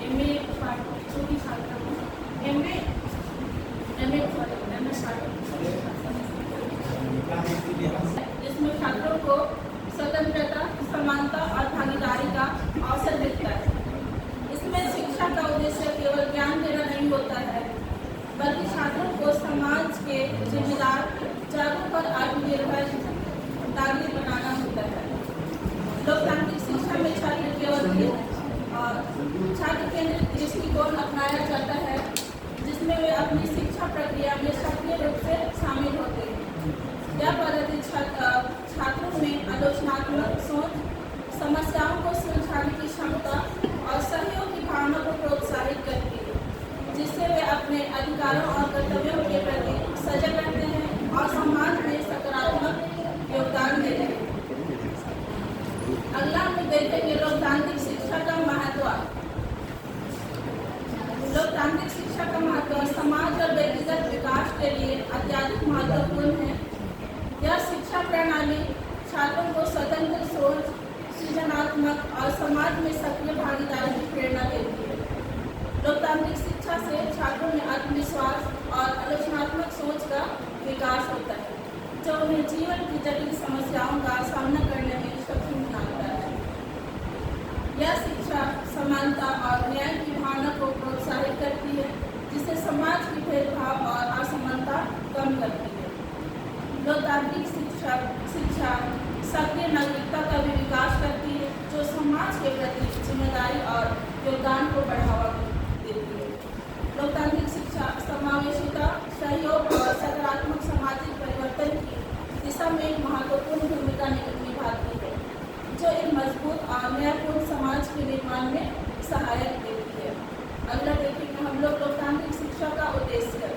MA छोटी छात्रा हूँ, MA जिसमें छात्रों को स्वतंत्रता, समानता और भागीदारी का अवसर मिलता है। इसमें शिक्षा का उद्देश्य केवल ज्ञान देना नहीं होता है, बल्कि छात्रों को समाज के जिम्मेदार, जागरूक और आत्मनिर्भर नागरिक बनाना होता है। लोकतांत्रिक शिक्षा में छात्र केवल और छात्र केंद्रित दृष्टिकोण अपनाया जाता है, जिसमें वे अपनी शिक्षा प्रक्रिया में सक्रिय रूप से शामिल होते हैं। यह पद्धति छात्रों में आलोचनात्मक सोच, समस्याओं को सुलझाने की क्षमता और सहयोग की भावना को प्रोत्साहित करती है, जिससे वे अपने अधिकारों और कर्तव्यों के प्रति सजग रहते हैं और समाज में सकारात्मक योगदान देते हैं। अगला हम देखेंगे लोकतांत्रिक शिक्षा का महत्व। लोकतांत्रिक शिक्षा का महत्व समाज और व्यक्तिगत विकास के लिए अत्यधिक महत्वपूर्ण है। यह शिक्षा प्रणाली छात्रों को स्वतंत्र सोच, सृजनात्मक और समाज में सक्रिय भागीदारी की प्रेरणा देती है। लोकतांत्रिक शिक्षा से छात्रों में आत्मविश्वास और आलोचनात्मक सोच का विकास होता है, जो उन्हें जीवन की जटिल समस्याओं का सामना करने में सक्षम बनाता है। यह शिक्षा समानता और न्याय की भावना को प्रोत्साहित करती है, जिससे समाज की भेदभाव और असमानता कम करती है। लोकतांत्रिक शिक्षा सक्रिय नागरिकता का भी विकास करती है, जो समाज के प्रति जिम्मेदारी और योगदान को बढ़ावा देती है। लोकतांत्रिक शिक्षा समावेशिता, सहयोग और सकारात्मक सामाजिक परिवर्तन की दिशा में एक महत्वपूर्ण भूमिका निभाती है, जो एक मजबूत और न्यायपूर्ण समाज के निर्माण में सहायक देती है। अगला देखेंगे हम लोग लोकतांत्रिक शिक्षा का उद्देश्य।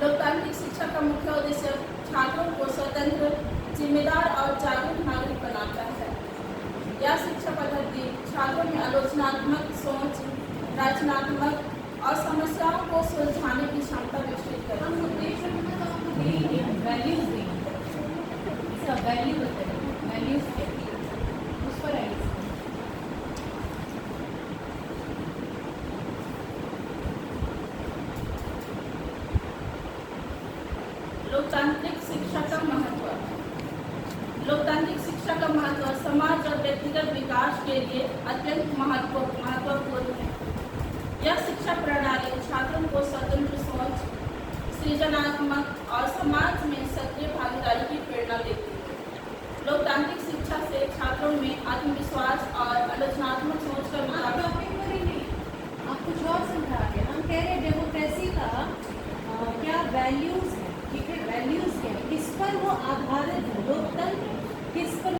लोकतांत्रिक शिक्षा का मुख्य उद्देश्य छात्रों को स्वतंत्र, जिम्मेदार और जागरूक नागरिक बनाता है। यह शिक्षा पद्धति छात्रों में आलोचनात्मक सोच, रचनात्मक और समस्याओं को सुलझाने की क्षमता विकसित करती है। हम उद्देश्य वैल्यूज देंगे, इसका वैल्यू बताइए, वैल्यूज क्या उस पर आइए। लोकतांत्रिक शिक्षा का महत्व। लोकतांत्रिक शिक्षा का महत्व समाज और व्यक्तिगत विकास के लिए अत्यंत महत्वपूर्ण है। यह शिक्षा प्रणाली छात्रों को स्वतंत्र सोच, सृजनात्मक और समाज में सक्रिय भागीदारी की प्रेरणा देती है। लोकतांत्रिक शिक्षा से छात्रों में आत्मविश्वास और आलोचनात्मक सोच का विकास। आप कुछ और समझा रहे हैं। हम कह रहे हैं डेमोक्रेसी का क्या वैल्यूज है, ठीक है, वैल्यूज क्या है, किस पर वो आधारित है, लोकतंत्र किस पर